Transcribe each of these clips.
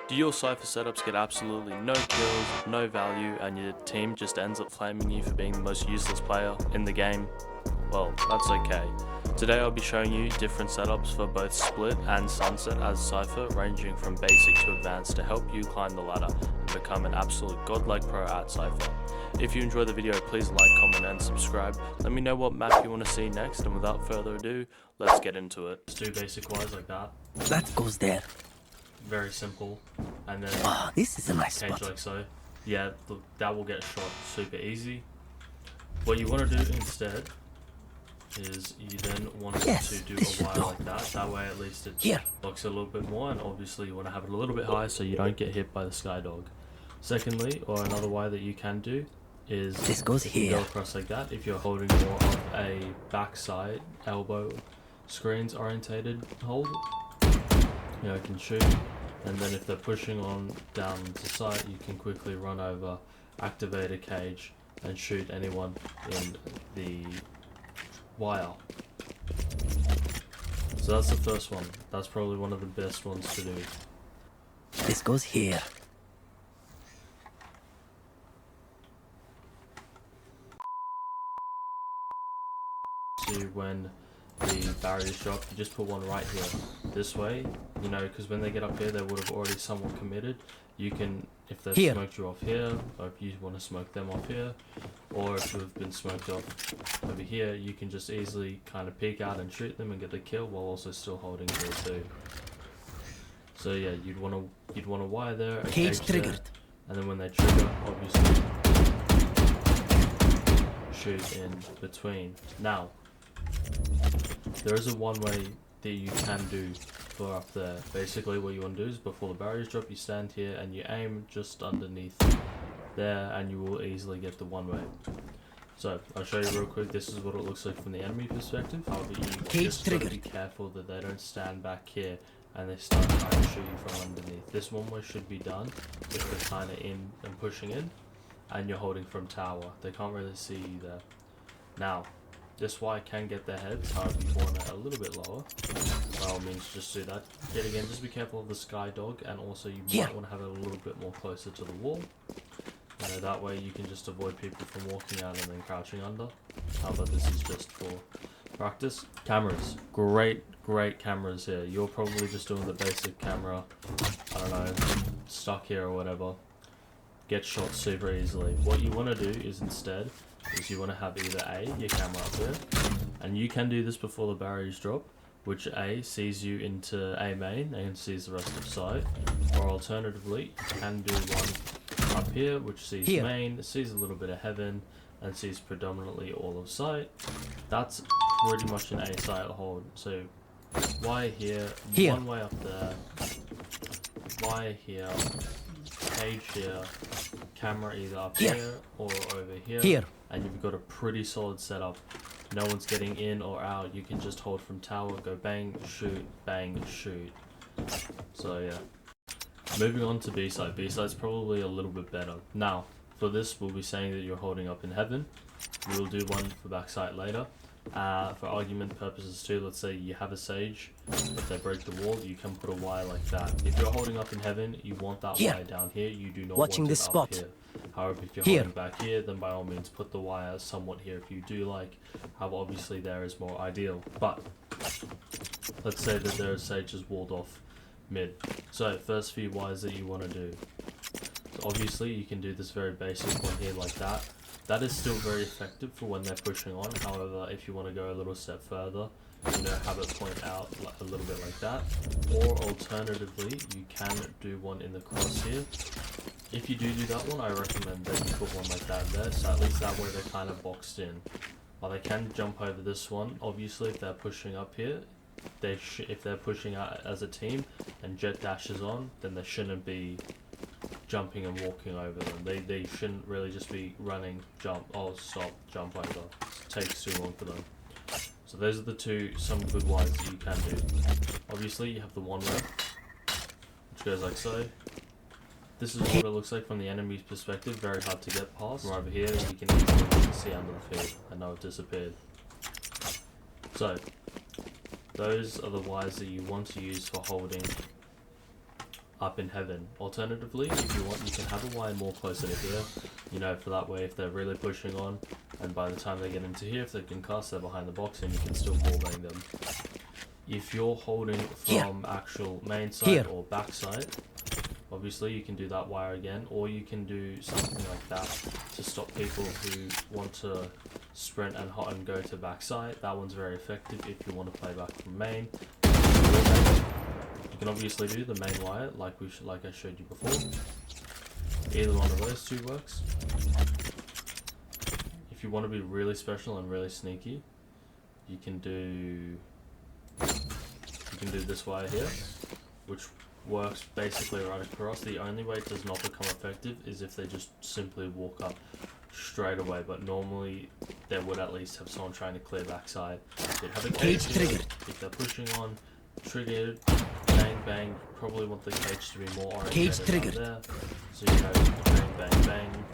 Do your Cypher setups get absolutely no kills, no value, and your team just ends up flaming you for being the most useless player in the game? Well, that's okay. Today I'll be showing you different setups for both Split and Sunset as Cypher, ranging from basic to advanced to help you climb the ladder and become an absolute godlike pro at Cypher. If you enjoy the video, please like, comment and subscribe. Let me know what map you want to see next, and without further ado, let's get into it. Let's do basic wise like that. That goes there. Very simple. And then This is a nice cage spot. like so. Yeah, look, that will get shot super easy. What you want to do instead is you then want to do a wire like that. That way at least it blocks a little bit more, and obviously you want to have it a little bit higher so you don't get hit by the Skydog. Secondly, or another wire that you can do is This goes here. go across like that. If you're holding more of a backside elbow screens orientated hold, you know, you can shoot, and then if they're pushing on down the side, you can quickly run over, activate a cage, and shoot anyone in the wire. So that's the first one. That's probably one of the best ones to do. This goes here. To when the barriers drop, you just put one right here. This way, you know, because when they get up here, they would have already somewhat committed. You can, if they've smoked you off here, or if you want to smoke them off here, or if you've been smoked off over here, you can just easily kind of peek out and shoot them and get the kill while also still holding here too. So yeah, you'd want to wire there, a cage triggered, there, and then when they trigger, obviously shoot in between. Now, there is a one way that you can do for up there. Basically what you want to do is before the barriers drop, you stand here and you aim just underneath there, and you will easily get the one way. So I'll show you real quick. This is what it looks like from the enemy perspective. However, you just gotta be careful that they don't stand back here and they start trying to shoot you from underneath. This one way should be done if they're kind of in and pushing in and you're holding from tower. They can't really see you there. Now, this wire can get their heads, however you want it a little bit lower. By all means, just do that. Yet again, just be careful of the Skydog, and also you might want to have it a little bit more closer to the wall. You know, that way you can just avoid people from walking out and then crouching under. However, this is just for practice. Cameras. Great cameras here. You're probably just doing the basic camera, I don't know, stuck here or whatever. Get shot super easily. What you want to do is instead, is you want to have either A, your camera up there, and you can do this before the barriers drop, which A, sees you into A main and sees the rest of site, or alternatively, you can do one up here, which sees main, sees a little bit of heaven, and sees predominantly all of site. That's pretty much an A site hold. So, wire here, one way up there, wire here, cage here, camera either up here or over here, and you've got a pretty solid setup. No one's getting in or out. You can just hold from tower, go bang, shoot. So yeah. Moving on to B side. B side's probably a little bit better. Now, for this, we'll be saying that you're holding up in heaven. We'll do one for backside later. For argument purposes too, let's say you have a sage, if they break the wall, you can put a wire like that. If you're holding up in heaven, you want that wire down here, you do not want it up here. However, if you're holding back here, then by all means put the wire somewhat here if you do like. However, obviously there is more ideal. But, let's say that their sage is walled off mid. So, first few wires that you want to do. So obviously you can do this very basic one here like that. That is still very effective for when they're pushing on. However, if you want to go a little step further, you know, have it point out a little bit like that. Or alternatively, you can do one in the cross here. If you do that one, I recommend that you put one like that there, so at least that way they're kind of boxed in. While they can jump over this one, obviously if they're pushing up here, if they're pushing out as a team and jet dashes on, then they shouldn't be jumping and walking over them. They shouldn't really just be running, jump, oh stop, jump over. It takes too long for them. So those are some good wires that you can do. Obviously you have the one way, which goes like so. This is what it looks like from the enemy's perspective, very hard to get past. From over here you can easily see under the field, and now it disappeared. So, those are the wires that you want to use for holding up in heaven. Alternatively, if you want, you can have a wire more closer to here, you know, for that way if they're really pushing on, and by the time they get into here, if they can cast, they're behind the box and you can still wallbang them. If you're holding from actual main side or back side, obviously you can do that wire again, or you can do something like that to stop people who want to sprint and hot and go to back side. That one's very effective if you want to play back from main. You can obviously do the main wire like I showed you before. Either one of those two works. If you want to be really special and really sneaky, you can do this wire here, which works basically right across. The only way it does not become effective is if they just simply walk up straight away, but normally they would at least have someone trying to clear backside. They'd have a cage triggered. If they're pushing on, triggered, bang bang, probably want the cage to be more oriented there. So you know, bang bang bang.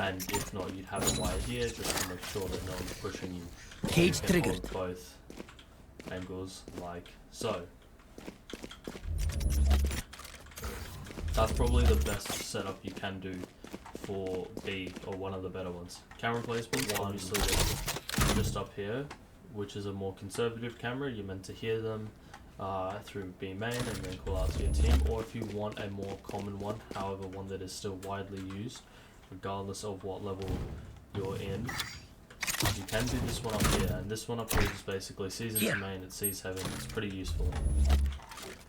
And if not, you'd have a wire here just to make sure that no one's pushing you. Cage triggered. Both angles like so. That's probably the best setup you can do for B, or one of the better ones. Camera placement, obviously just up here, which is a more conservative camera. You're meant to hear them through B main and then call out to your team, or if you want a more common one, however one that is still widely used regardless of what level you're in, you can do this one up here, and this one up here is basically sees into main, it sees heaven. It's pretty useful.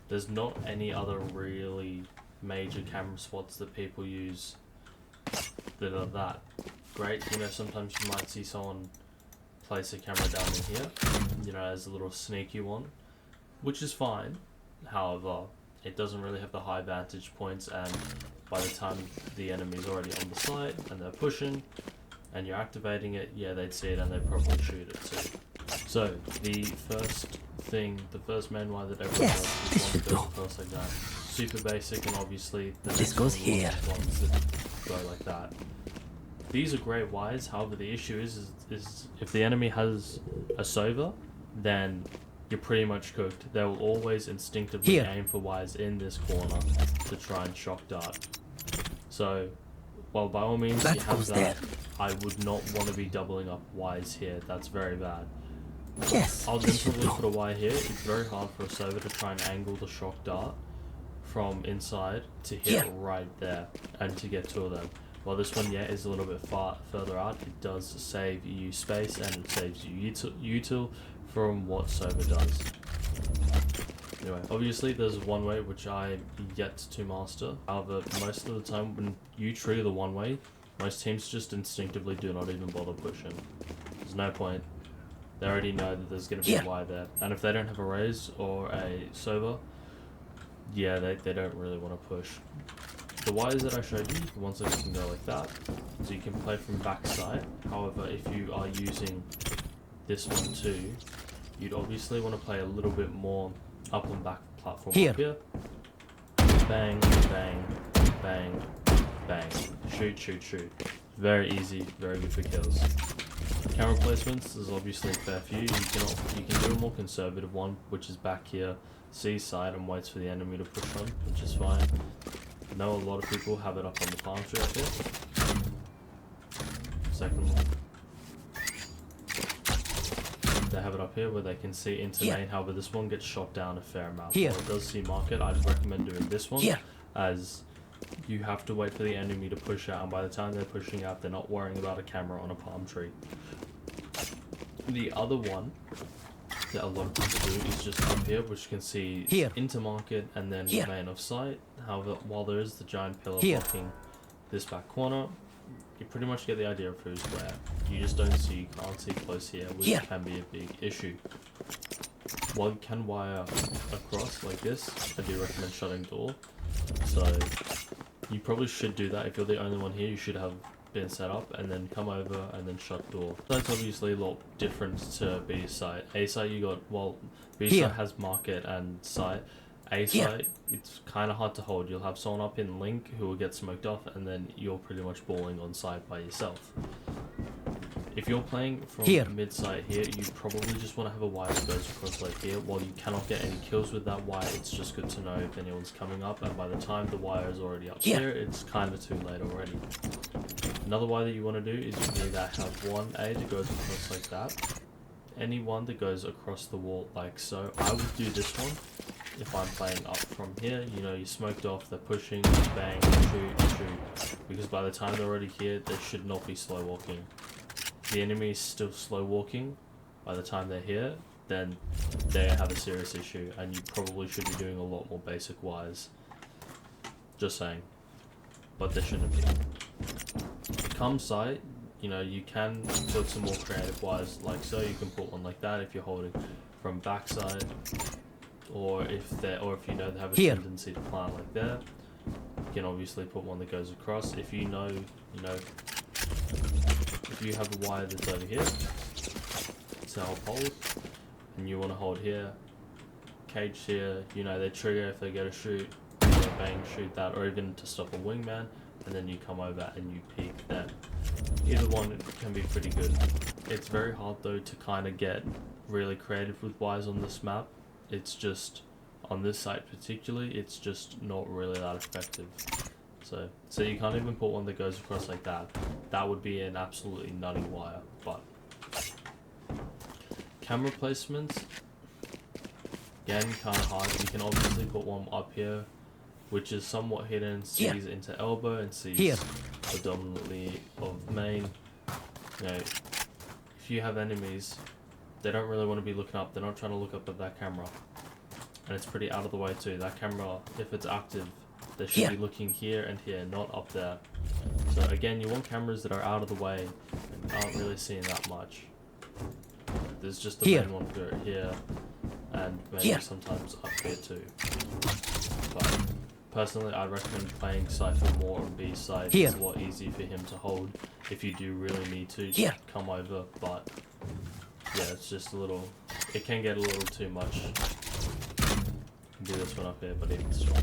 There's not any other really major camera spots that people use that are that great. You know, sometimes you might see someone place a camera down in here, you know, as a little sneaky one, which is fine. However, it doesn't really have the high vantage points, and by the time the enemy's already on the site and they're pushing and you're activating it, yeah, they'd see it and they'd probably shoot it too. So the first main wire that everyone does is one that goes across like that. Super basic, and obviously this goes here. Ones that go like that. These are great wires. However, the issue is if the enemy has a Sova, then you're pretty much cooked. They will always instinctively aim for wires in this corner to try and shock dart. So, well, by all means, you have that. I would not want to be doubling up wires here. That's very bad. Yes, I'll then probably put a wire here. It's very hard for a Sova to try and angle the shock dart from inside to hit right there and to get two of them. While this one, is a little bit further out, it does save you space and it saves you util from what Sova does. Anyway, obviously there's one way which I'm yet to master. However, most of the time when you trigger the one way, most teams just instinctively do not even bother pushing. There's no point. They already know that there's going to be a wire there. And if they don't have a raise or a Sova, yeah, they don't really want to push. The wires that I showed you, the ones that can go like that, so you can play from backside. However, if you are using this one too, you'd obviously want to play a little bit more up and back platform up here. Bang, bang, bang, bang. Shoot, shoot, shoot. Very easy, very good for kills. Camera placements, there's obviously a fair few. You can do a more conservative one, which is back here, sees side and waits for the enemy to push on, which is fine. I know a lot of people have it up on the palm tree up here. Second one. They have it up here where they can see into main. However, this one gets shot down a fair amount. While it does see market, I'd recommend doing this one as you have to wait for the enemy to push out, and by the time they're pushing out, they're not worrying about a camera on a palm tree. The other one that a lot of people do is just up here, which can see into market and then main of sight. However, while there is the giant pillar blocking this back corner, you pretty much get the idea of who's where. You just can't see close here, which can be a big issue. While you can wire across like this, I do recommend shutting door. So you probably should do that. If you're the only one here, you should have been set up and then come over and then shut door. That's obviously a lot different to B site. A site you got, well, B site has market and site. A site, it's kind of hard to hold. You'll have someone up in link who will get smoked off, and then you're pretty much balling on site by yourself. If you're playing from Here. mid-site here, you probably just want to have a wire that goes across like here. While you cannot get any kills with that wire, it's just good to know if anyone's coming up, and by the time the wire is already up here, it's kind of too late already. Another wire that you want to do is you need to have one A that goes across like that. Any one that goes across the wall like so. I would do this one if I'm playing up from here. You know, you smoked off, they're pushing, bang, shoot. Because by the time they're already here, they should not be slow walking. If the enemy is still slow walking by the time they're here, then they have a serious issue, and you probably should be doing a lot more basic wires. Just saying. But there shouldn't be. Come site, you know, you can put some more creative wires like so. You can put one like that if you're holding from backside, or if you know they have a tendency to plant like there. You can obviously put one that goes across. If you know, if you have a wire that's over here, it's our hold, and you want to hold here, cage here, you know, they trigger if they get a shoot, they bang, shoot that, or even to stop a wingman, and then you come over and you peek them. Either one can be pretty good. It's very hard though to kind of get really creative with wires on this map. It's just, on this site particularly, it's just not really that effective. So you can't even put one that goes across like that. That would be an absolutely nutty wire. But camera placements, again, kind of hard. You can obviously put one up here, which is somewhat hidden, sees into elbow and sees predominantly of main. You know, if you have enemies, they don't really want to be looking up. They're not trying to look up at that camera, and it's pretty out of the way too. That camera, if it's active, they should be looking here and here, not up there. So again, you want cameras that are out of the way and aren't really seeing that much. There's just the main one for here, and maybe sometimes up here too. But personally, I recommend playing Cypher more on B side. It's a lot easier for him to hold if you do really need to come over. But yeah, it's just a little, it can get a little too much. Do this one up here, but even still.